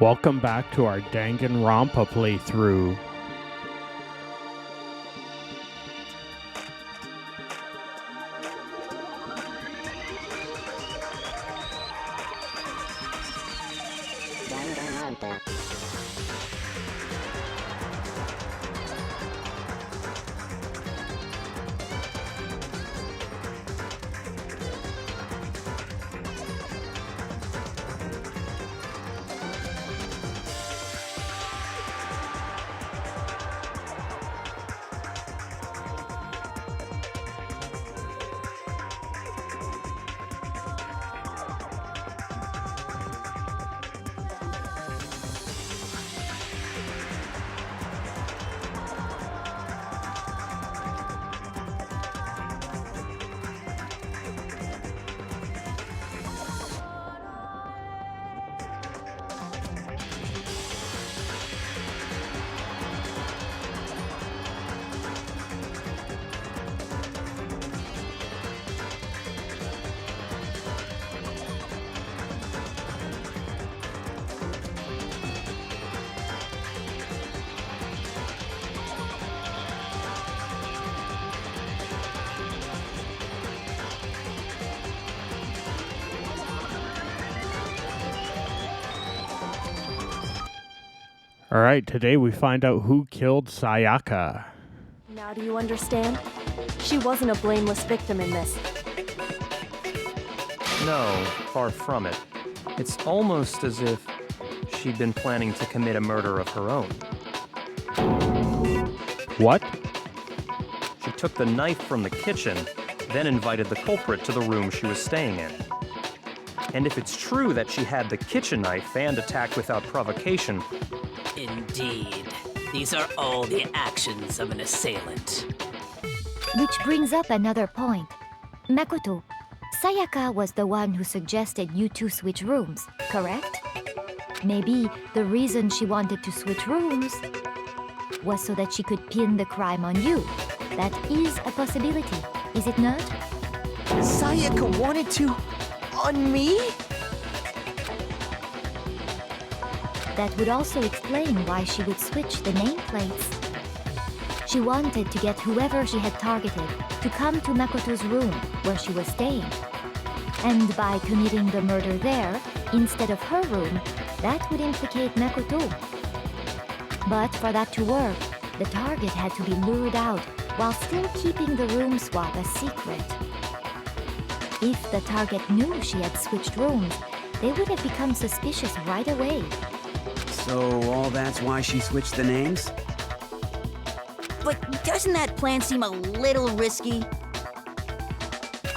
Welcome back to our Danganronpa playthrough. Danganronpa. Alright, today we find out who killed Sayaka. Now do you understand? She wasn't a blameless victim in this. No, far from it. It's almost as if she'd been planning to commit a murder of her own. What? She took the knife from the kitchen, then invited the culprit to the room she was staying in. And if it's true that she had the kitchen knife and attacked without provocation, indeed. These are all the actions of an assailant. Which brings up another point. Makoto, Sayaka was the one who suggested you two switch rooms, correct? Maybe the reason she wanted to switch rooms was so that she could pin the crime on you. That is a possibility, is it not? Sayaka wanted to... on me? That would also explain why she would switch the nameplates. She wanted to get whoever she had targeted to come to Makoto's room where she was staying. And by committing the murder there, instead of her room, that would implicate Makoto. But for that to work, the target had to be lured out while still keeping the room swap a secret. If the target knew she had switched rooms, they would have become suspicious right away. So all that's why she switched the names? But doesn't that plan seem a little risky?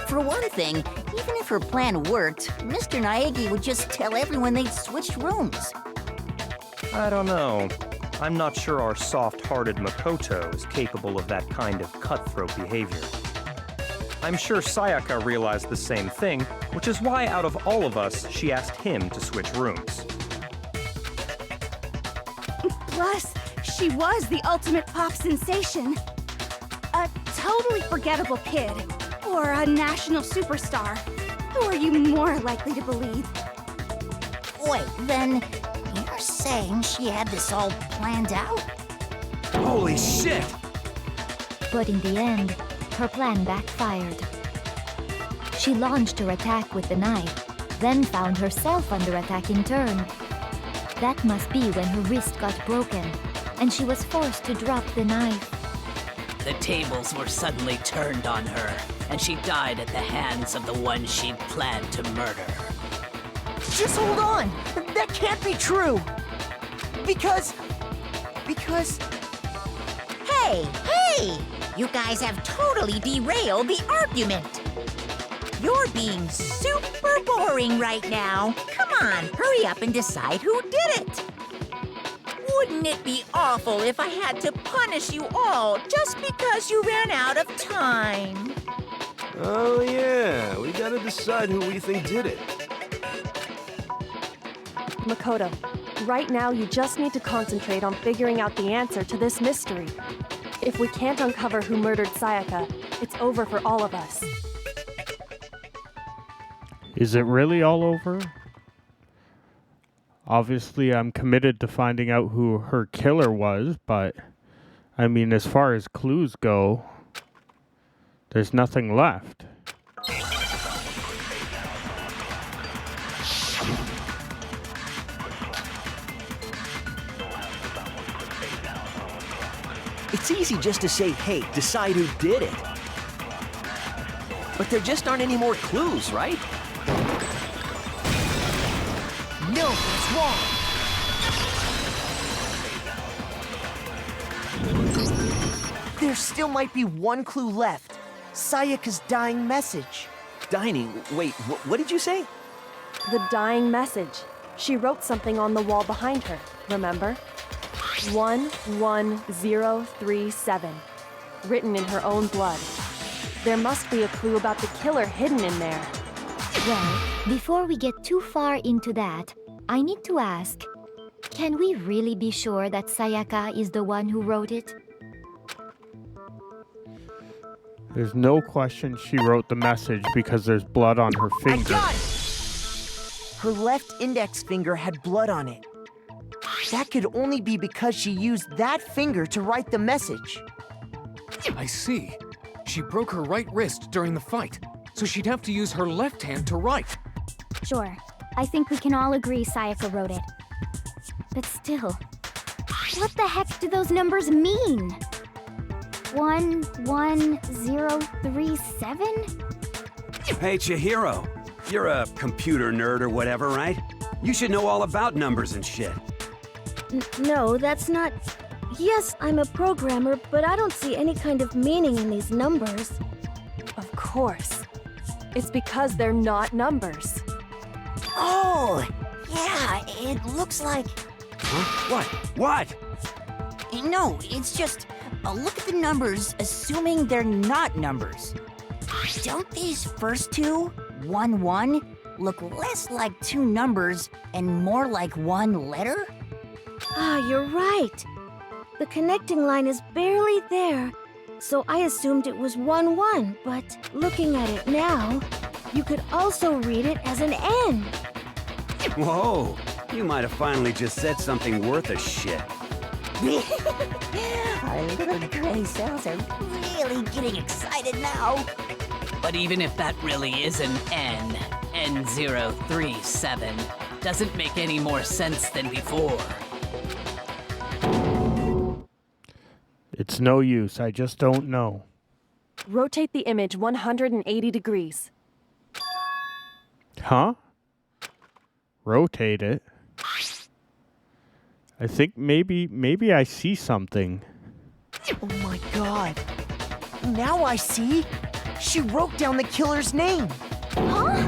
For one thing, even if her plan worked, Mr. Naegi would just tell everyone they'd switched rooms. I don't know. I'm not sure our soft-hearted Makoto is capable of that kind of cutthroat behavior. I'm sure Sayaka realized the same thing, which is why out of all of us, she asked him to switch rooms. Plus, she was the ultimate pop sensation. A totally forgettable kid. Or a national superstar. Who are you more likely to believe? Wait, then you're saying she had this all planned out? Holy shit! But in the end, her plan backfired. She launched her attack with the knife, then found herself under attack in turn. That must be when her wrist got broken, and she was forced to drop the knife. The tables were suddenly turned on her, and she died at the hands of the one she'd planned to murder. Just hold on! That can't be true! Because... Hey! You guys have totally derailed the argument. You're being super boring right now. Come on, hurry up and decide who did it. Wouldn't it be awful if I had to punish you all just because you ran out of time? Oh yeah, we gotta decide who we think did it. Makoto, right now you just need to concentrate on figuring out the answer to this mystery. If we can't uncover who murdered Sayaka, it's over for all of us. Is it really all over? Obviously, I'm committed to finding out who her killer was, but I mean, as far as clues go, there's nothing left. It's easy just to say, hey, decide who did it. But there just aren't any more clues, right? No, it's wrong. There still might be one clue left. Sayaka's dying message. Dying? Wait, what did you say? The dying message. She wrote something on the wall behind her, remember? 11037. Written in her own blood. There must be a clue about the killer hidden in there. Well, before we get too far into that, I need to ask, can we really be sure that Sayaka is the one who wrote it? There's no question she wrote the message because there's blood on her finger. I got it! Her left index finger had blood on it. That could only be because she used that finger to write the message. I see. She broke her right wrist during the fight, so she'd have to use her left hand to write. Sure. I think we can all agree Sayaka wrote it. But still, what the heck do those numbers mean? 11037? Hey, Chihiro. You're a computer nerd or whatever, right? You should know all about numbers and shit. No, that's not... Yes, I'm a programmer, but I don't see any kind of meaning in these numbers. Of course. It's because they're not numbers. Oh, yeah, it looks like... Huh? What? No, it's just... look at the numbers, assuming they're not numbers. Don't these first two, 1-1, look less like two numbers and more like one letter? Ah, you're right. The connecting line is barely there, so I assumed it was 1-1, but looking at it now, you could also read it as an N. Whoa, you might have finally just said something worth a shit. Our little gray cells are really getting excited now. But even if that really is an N, N037, doesn't make any more sense than before. It's no use, I just don't know. Rotate the image 180 degrees. Huh? Rotate it? I think maybe I see something. Oh my god. Now I see. She wrote down the killer's name. Huh?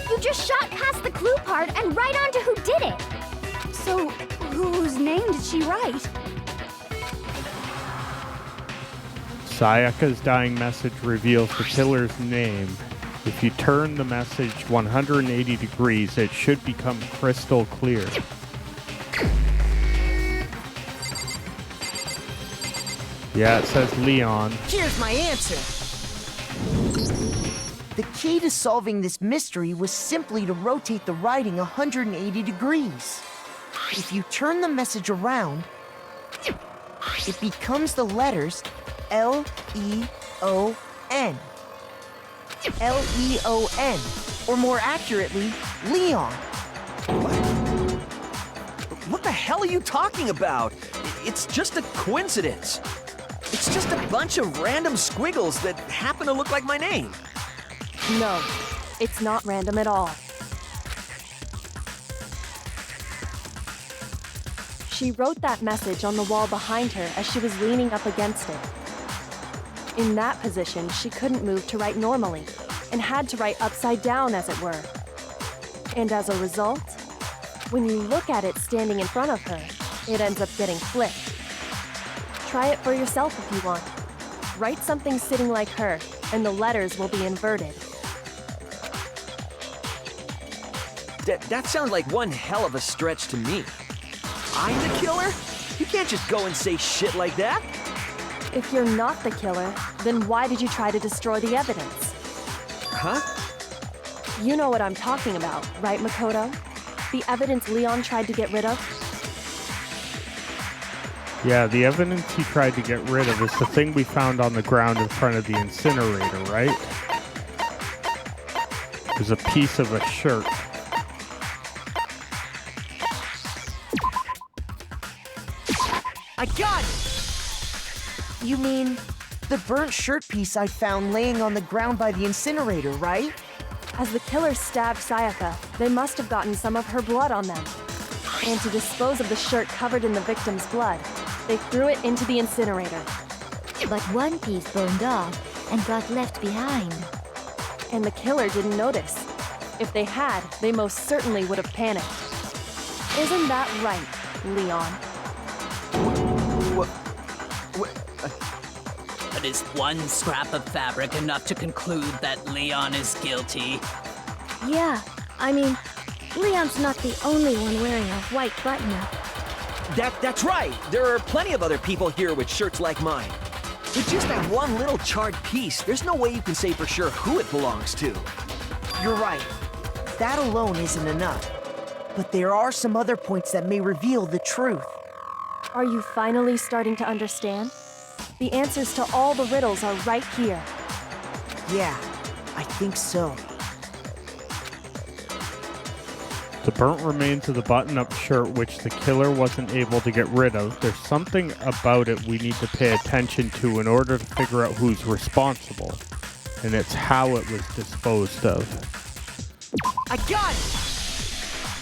You just shot past the clue part and right onto who did it. So, whose name did she write? Sayaka's dying message reveals the killer's name. If you turn the message 180 degrees, it should become crystal clear. Yeah, it says Leon. Here's my answer. The key to solving this mystery was simply to rotate the writing 180 degrees. If you turn the message around, it becomes the letters L-E-O-N. L-E-O-N, or more accurately, Leon. What the hell are you talking about? It's just a coincidence. It's just a bunch of random squiggles that happen to look like my name. No, it's not random at all. She wrote that message on the wall behind her as she was leaning up against it. In that position, she couldn't move to write normally, and had to write upside down, as it were. And as a result, when you look at it standing in front of her, it ends up getting flipped. Try it for yourself if you want. Write something sitting like her, and the letters will be inverted. That sounds like one hell of a stretch to me. I'm the killer? You can't just go and say shit like that. If you're not the killer, then why did you try to destroy the evidence? Huh? You know what I'm talking about, right, Makoto? The evidence Leon tried to get rid of? Yeah, the evidence he tried to get rid of is the thing we found on the ground in front of the incinerator, right? It was a piece of a shirt. I got it! You mean the burnt shirt piece I found laying on the ground by the incinerator, right? As the killer stabbed Sayaka, they must have gotten some of her blood on them. And to dispose of the shirt covered in the victim's blood, they threw it into the incinerator. But one piece burned off and got left behind. And the killer didn't notice. If they had, they most certainly would have panicked. Isn't that right, Leon? But is one scrap of fabric enough to conclude that Leon is guilty? Yeah, I mean, Leon's not the only one wearing a white button-up. That's right. There are plenty of other people here with shirts like mine. With just that one little charred piece, there's no way you can say for sure who it belongs to. You're right. That alone isn't enough. But there are some other points that may reveal the truth. Are you finally starting to understand? The answers to all the riddles are right here. Yeah, I think so. The burnt remains of the button-up shirt which the killer wasn't able to get rid of. There's something about it we need to pay attention to in order to figure out who's responsible. And it's how it was disposed of. I got it!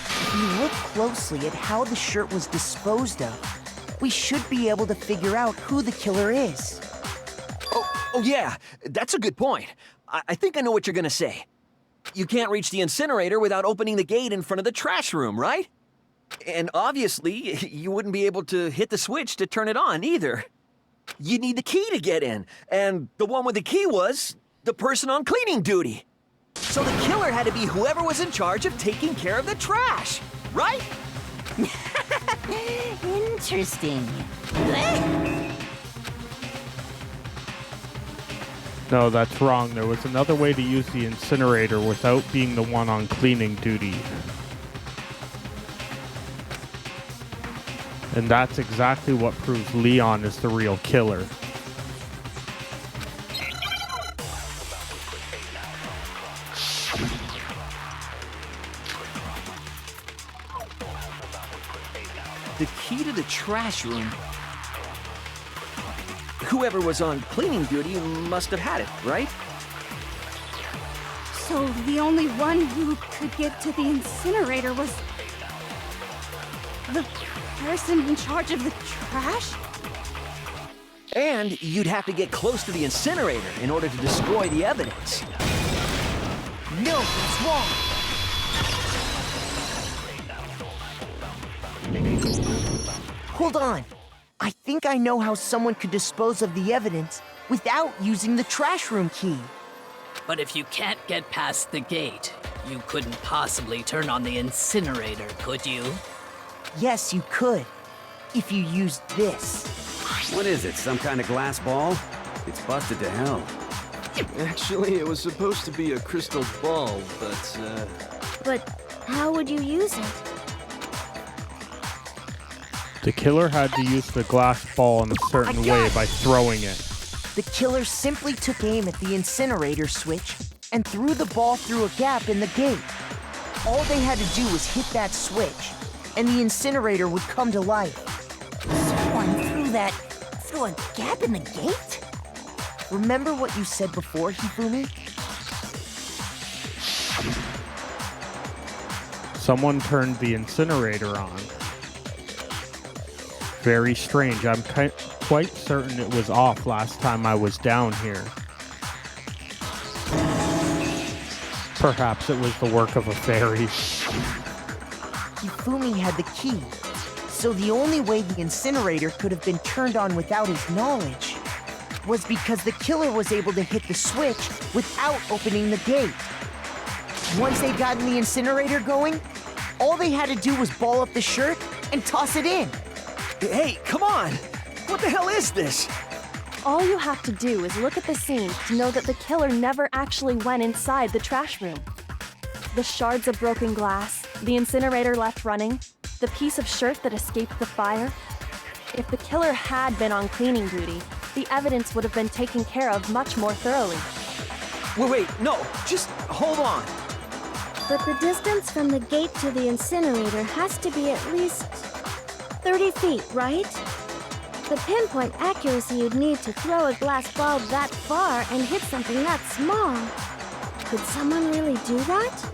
If you look closely at how the shirt was disposed of, we should be able to figure out who the killer is. Oh yeah, that's a good point. I think I know what you're gonna say. You can't reach the incinerator without opening the gate in front of the trash room, right? And obviously, you wouldn't be able to hit the switch to turn it on either. You need the key to get in, and the one with the key was the person on cleaning duty. So the killer had to be whoever was in charge of taking care of the trash, right? Interesting. No, that's wrong. There was another way to use the incinerator without being the one on cleaning duty. And that's exactly what proves Leon is the real killer. The key to the trash room. Whoever was on cleaning duty must have had it, right? So the only one who could get to the incinerator was the person in charge of the trash? And you'd have to get close to the incinerator in order to destroy the evidence. No, it's wrong. Hold on. I think I know how someone could dispose of the evidence without using the trash room key. But if you can't get past the gate, you couldn't possibly turn on the incinerator, could you? Yes, you could. If you used this. What is it, some kind of glass ball? It's busted to hell. Actually, it was supposed to be a crystal ball, but, But how would you use it? The killer had to use the glass ball in a certain way by throwing it. The killer simply took aim at the incinerator switch and threw the ball through a gap in the gate. All they had to do was hit that switch, and the incinerator would come to life. Someone threw a gap in the gate? Remember what you said before, Hifumi? Someone turned the incinerator on. Very strange. I'm quite certain it was off last time I was down here. Perhaps it was the work of a fairy. Hifumi had the key, so the only way the incinerator could have been turned on without his knowledge was because the killer was able to hit the switch without opening the gate. Once they'd gotten the incinerator going, all they had to do was ball up the shirt and toss it in. Hey, come on! What the hell is this? All you have to do is look at the scene to know that the killer never actually went inside the trash room. The shards of broken glass, The incinerator left running, the piece of shirt that escaped the fire. If the killer had been on cleaning duty, the evidence would have been taken care of much more thoroughly. Wait, no, just hold on. But the distance from the gate to the incinerator has to be at least 30 feet, right? The pinpoint accuracy you'd need to throw a glass ball that far and hit something that small. Could someone really do that?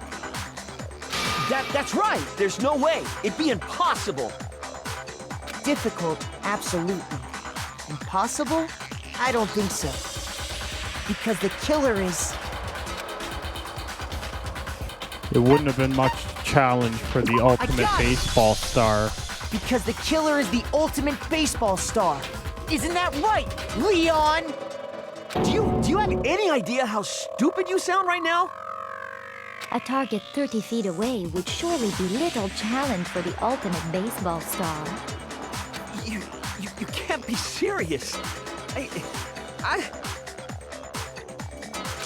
That's right. There's no way. It'd be impossible. Difficult, absolutely. Impossible? I don't think so. Because the killer is... It wouldn't have been much challenge for the ultimate baseball star. Because the killer is the ultimate baseball star. Isn't that right, Leon? Do you have any idea how stupid you sound right now? A target 30 feet away would surely be little challenge for the ultimate baseball star. You can't be serious.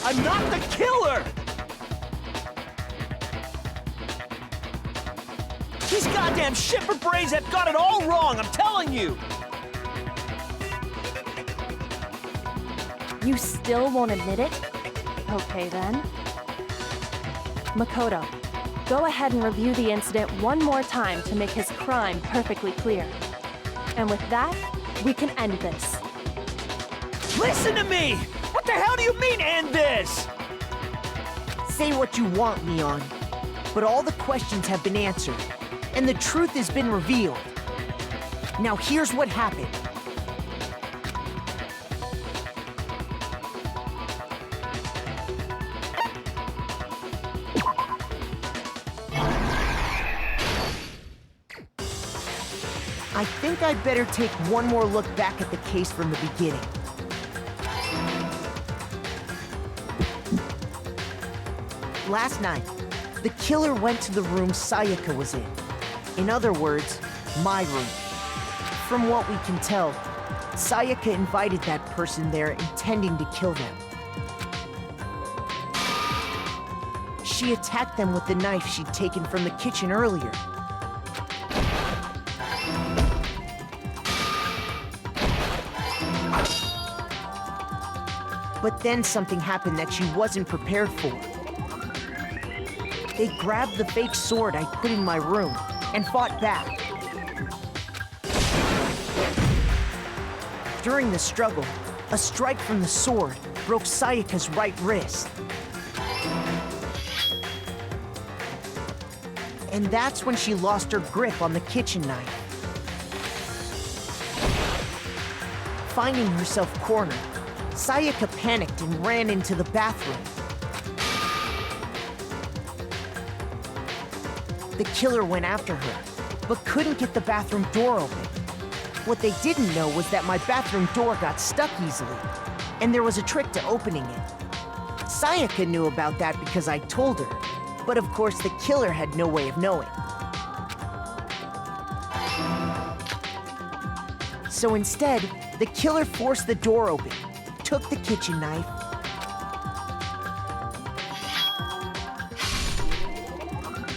I'm not the killer! These goddamn shipper brains have got it all wrong, I'm telling you! You still won't admit it? Okay then. Makoto, go ahead and review the incident one more time to make his crime perfectly clear. And with that, we can end this. Listen to me! What the hell do you mean, end this? Say what you want, Leon. But all the questions have been answered, and the truth has been revealed. Now here's what happened. I think I'd better take one more look back at the case from the beginning. Last night, the killer went to the room Sayaka was in. In other words, my room. From what we can tell, Sayaka invited that person there intending to kill them. She attacked them with the knife she'd taken from the kitchen earlier. But then something happened that she wasn't prepared for. They grabbed the fake sword I put in my room and fought back. During the struggle, a strike from the sword broke Sayaka's right wrist. And that's when she lost her grip on the kitchen knife. Finding herself cornered, Sayaka panicked and ran into the bathroom. The killer went after her, but couldn't get the bathroom door open. What they didn't know was that my bathroom door got stuck easily, and there was a trick to opening it. Sayaka knew about that because I told her, but of course the killer had no way of knowing. So instead, the killer forced the door open, took the kitchen knife,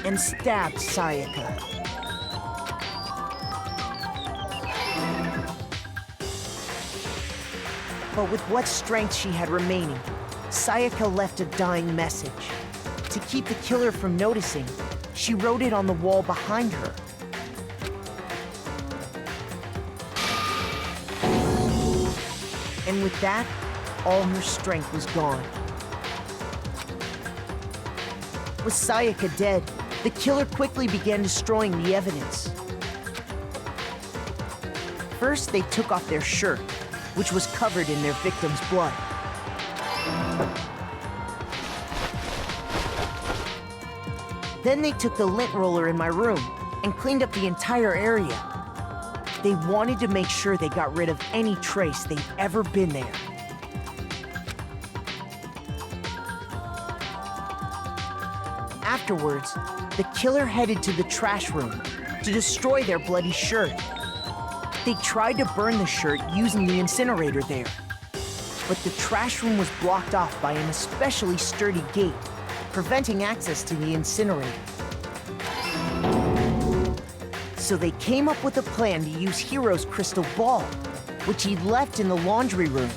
and stabbed Sayaka. But with what strength she had remaining, Sayaka left a dying message. To keep the killer from noticing, she wrote it on the wall behind her. And with that, all her strength was gone. With Sayaka dead, the killer quickly began destroying the evidence. First, they took off their shirt, which was covered in their victim's blood. Then they took the lint roller in my room and cleaned up the entire area. They wanted to make sure they got rid of any trace they'd ever been there. Afterwards, the killer headed to the trash room to destroy their bloody shirt. They tried to burn the shirt using the incinerator there, but the trash room was blocked off by an especially sturdy gate, preventing access to the incinerator. So they came up with a plan to use Hiro's crystal ball, which he'd left in the laundry room.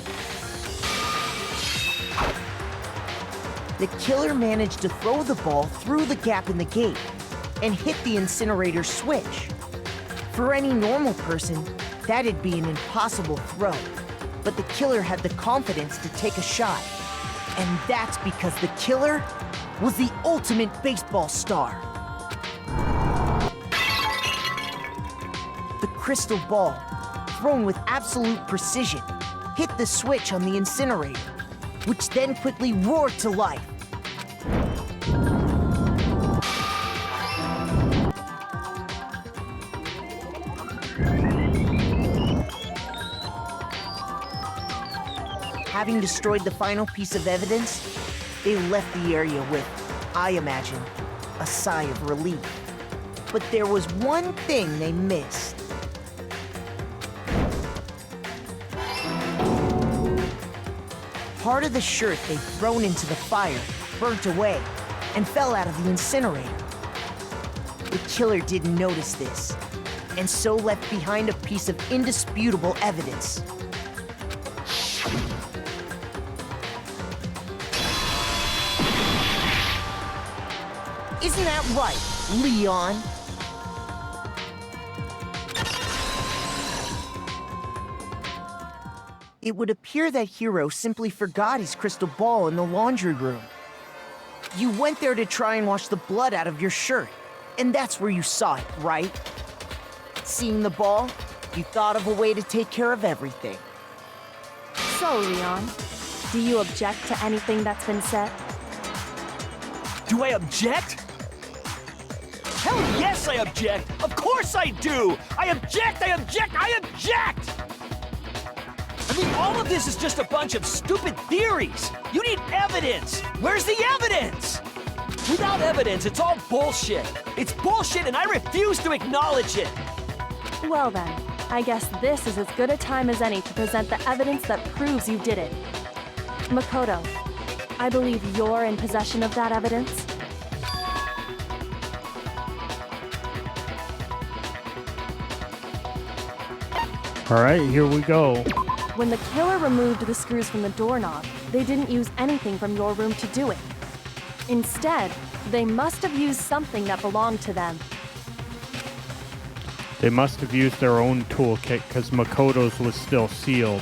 The killer managed to throw the ball through the gap in the gate and hit the incinerator switch. For any normal person, that'd be an impossible throw, but the killer had the confidence to take a shot. And that's because the killer was the ultimate baseball star. The crystal ball, thrown with absolute precision, hit the switch on the incinerator, which then quickly roared to life. Having destroyed the final piece of evidence, they left the area with, I imagine, a sigh of relief. But there was one thing they missed. Part of the shirt they'd thrown into the fire burnt away and fell out of the incinerator. The killer didn't notice this, and so left behind a piece of indisputable evidence. Isn't that right, Leon? It would appear that Hiro simply forgot his crystal ball in the laundry room. You went there to try and wash the blood out of your shirt, and that's where you saw it, right? Seeing the ball, you thought of a way to take care of everything. So, Leon, do you object to anything that's been said? Do I object? Hell yes, I object! Of course I do! I object! I object! I object! I mean, all of this is just a bunch of stupid theories! You need evidence! Where's the evidence? Without evidence, it's all bullshit! It's bullshit and I refuse to acknowledge it! Well then, I guess this is as good a time as any to present the evidence that proves you did it. Makoto, I believe you're in possession of that evidence. All right, here we go. When the killer removed the screws from the doorknob, they didn't use anything from your room to do it. Instead, they must have used something that belonged to them. They must have used their own toolkit because Makoto's was still sealed.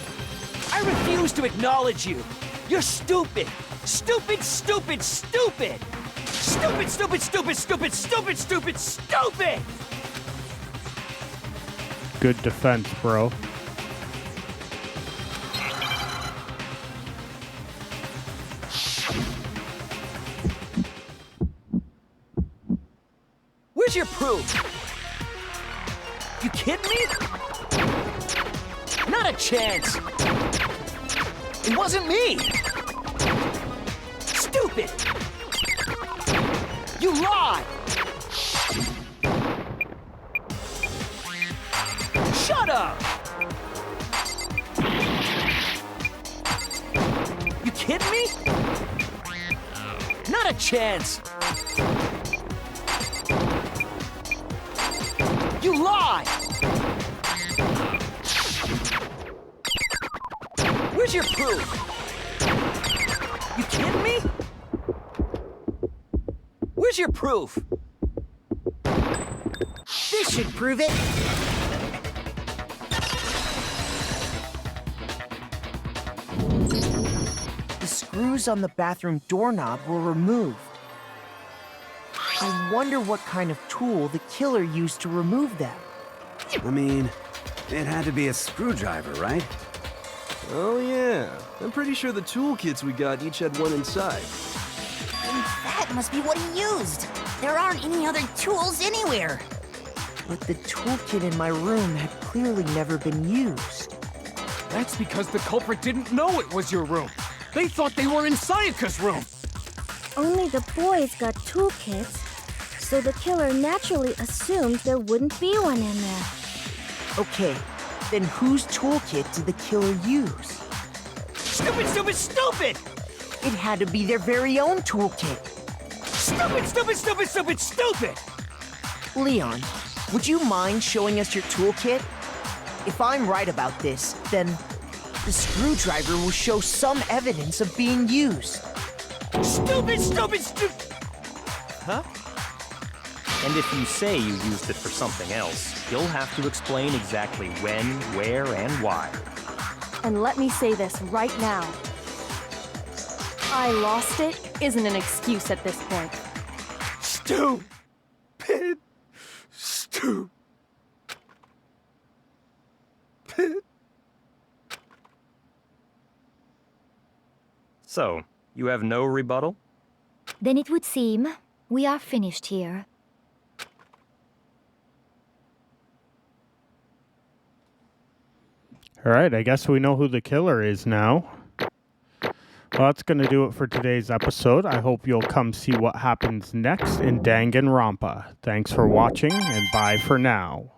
I refuse to acknowledge you! You're stupid! Stupid, stupid, stupid! Stupid, stupid, stupid, stupid, stupid, stupid, stupid! Good defense, bro. Where's your proof? You kidding me? Not a chance! It wasn't me! Stupid! You lied! Shut up! You kidding me? Not a chance! You lied! Where's your proof? You kidding me? Where's your proof? This should prove it. The screws on the bathroom doorknob were removed. I wonder what kind of tool the killer used to remove them. I mean, it had to be a screwdriver, right? Oh yeah, I'm pretty sure the toolkits we got each had one inside. And that must be what he used. There aren't any other tools anywhere. But the toolkit in my room had clearly never been used. That's because the culprit didn't know it was your room. They thought they were in Sayaka's room. Only the boys got toolkits, so the killer naturally assumed there wouldn't be one in there. Okay, then whose toolkit did the killer use? Stupid, stupid, stupid! It had to be their very own toolkit. Stupid, stupid, stupid, stupid, stupid! Leon, would you mind showing us your toolkit? If I'm right about this, then the screwdriver will show some evidence of being used. Stupid! Huh? And if you say you used it for something else, you'll have to explain exactly when, where, and why. And let me say this right now. I lost it isn't an excuse at this point. Stupid! So, you have no rebuttal? Then it would seem we are finished here. All right, I guess we know who the killer is now. Well, that's going to do it for today's episode. I hope you'll come see what happens next in Danganronpa. Thanks for watching, and bye for now.